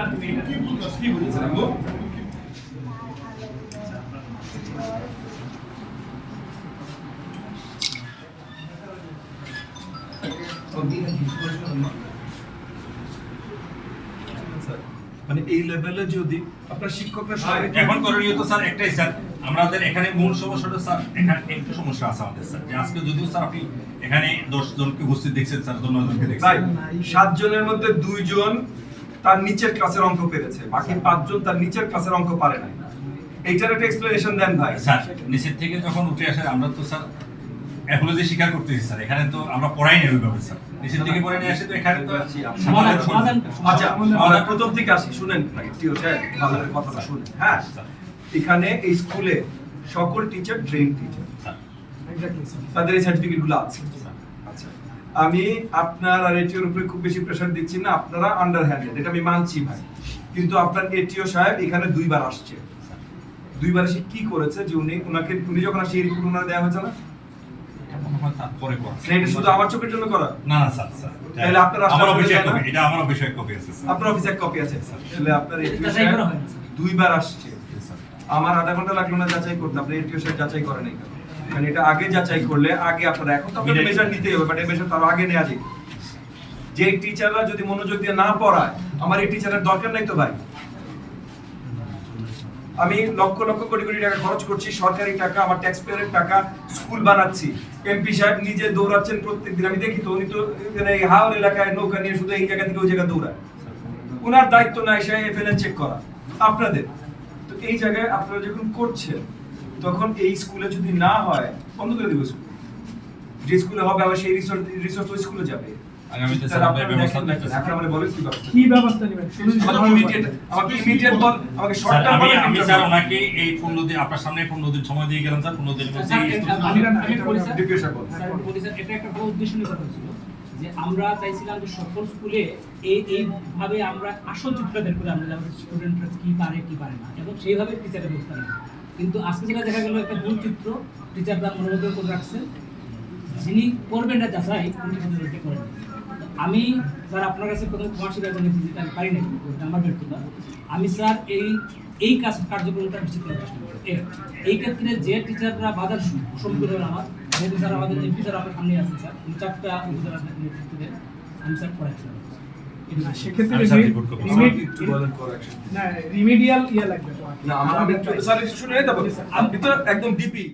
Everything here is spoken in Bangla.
না তুমি এটা কি বলছেন আম্মু? মানে এই লেভেলে যদি আপনার শিক্ষকরা এখন করণীয় তো স্যার একটাই স্যার, আমাদের এখানে মূল সমস্যাটা স্যার এখানে একটু সমস্যা আছে আমাদের স্যার, যে আজকে যদিও স্যার আপনি এখানে 10 জনকে উপস্থিত দেখছেন স্যার, 15 জনকে ভাই দেখছেন 7 জনের মধ্যে 2 জন তার নিচের ক্লাসের অঙ্ক পেরেছে, বাকি 5 জন তার নিচের ক্লাসের অঙ্ক পারে নাই। এইটার একটা এক্সপ্লেনেশন দেন ভাই। স্যার নিচের থেকে যখন উঠে আসে আমরা তো স্যার এখন যে স্বীকার করতেছি স্যার, এখানে তো আমরা পড়াই নেই ওইভাবে স্যার, নিচের থেকে পড়ে নিয়ে আসে তো এখানে তো আচ্ছা আমরা প্রথম থেকে আসি, শুনেন ভাই টিও স্যার ভালো করে কথাটা শুনেন। হ্যাঁ, এখানে এই স্কুলে সকল টিচার ট্রেন টিচার, তাদের এই সার্টিফিকেটগুলো আছে। আচ্ছা, আমি আপনার আর এটিওর উপরে খুব বেশি প্রেসার দিচ্ছি না, আপনারা আন্ডার হ্যান্ডেড, এটা আমি মানছি ভাই। কিন্তু আপনার এটিও সাহেব এখানে 2 বার আসছে, 2 বার এসে কি করেছে যে উনি যখন আসে এই রিপোর্ট ওনার দেওয়া হয়েছে না? তারপরে করা এটা শুধু আমার চোখের জন্য করা না না স্যার, স্যার তাহলে আপনার আমার অফিসে কপি, এটা আমার অফিসে কপি আছে স্যার, আপনার অফিসে এক কপি আছে স্যার। তাহলে আপনার এটিও সাহেব 2 বার আসছে, আমার আধা ঘন্টা লাগলো না যাচাই করতে, আপনি এটিও সাহেব যাচাই করেন নাই কেন? মানে এটা আগে যাচাই করলে আগে আপনারা, এখন তো আপনাদের মেজার নিতেই হবে, বাট এই মেজার তার আগে নেওয়া যায়। যে টিচাররা যদি মনোযোগ দিয়ে না পড়ায়, আমার এই টিচারের দরকার নাই তো ভাই। আমি লক্ষ লক্ষ কোটি কোটি টাকা খরচ করছি, সরকারি টাকা, আমার ট্যাক্স পেয়ারের টাকা, স্কুল বানাচ্ছি। এমপি সাহেব নিজে দৌড়াচ্ছেন প্রত্যেকদিন, আমি দেখি তো উনি তো এই হাওড় এলাকায় নৌকা নিয়ে শুধু এই জায়গা থেকে ওই জায়গা দৌড়ায়। ওনার দায়িত্ব না এসে এফএলএন চেক করা, আপনাদের তো এই জায়গায় আপনারা যখন করছেন, তখন এই স্কুলে যদি না হয় বন্ধ করে দেবো স্কুল। যে স্কুলে হবে আবার সেই রিসোর্স ওই স্কুলে যাবে। আগামীতে স্যার আমরা ব্যবস্থা নিতেছি। আপনি আমাকে বলেন কি ব্যবস্থা নেবেন আমাকে ইমিডিয়েট বল, আমাকে শর্ট স্যার টার্ম বলেন। আমি স্যার ওনাকে এই 15 দিন আপনার সামনে 15 দিন সময় দিয়ে গেলাম স্যার, 15 দিনের মধ্যে এটা একটা বড় উদ্দেশ্য নিয়ে কথা ছিল যে আমরা চাইছিলাম যে সকল স্কুলে এইভাবে আমরা আসল চিত্রটা বের করে আমরা যাতে স্টুডেন্টরা কি পারে কি পারে না, এবং সেইভাবে টিচারের ব্যবস্থা নেই। কিন্তু আজকে যেটা দেখা গেল একটা ভুল চিত্র টিচাররা মনোযোগ করে রাখছে, যিনি করবেন না যাচাই উনি কিন্তু করেন। আমি স্যার আপনার কাছে প্রথম ক্ষমা স্বীকার করে নিচ্ছি, যেটা আমি পারি না, আমার ব্যর্থতা। আমি স্যার এই কার্যক্রমটা নিশ্চিত করার চেষ্টা করি। এই ক্ষেত্রে যে টিচাররা বাধার সম্মুখীন হন, আমার যেহেতু স্যার আমাদের এমপি স্যার আপনার সামনে আছেন স্যার, 4টা উপজেলা নেতৃত্বে আমি স্যার করাচ্ছি। সেক্ষেত্রে রিমিডিয়াল ইয়ে লাগবে না, আমার স্যার শুনে নিতে পারি, আপনি তো একদম ডিপি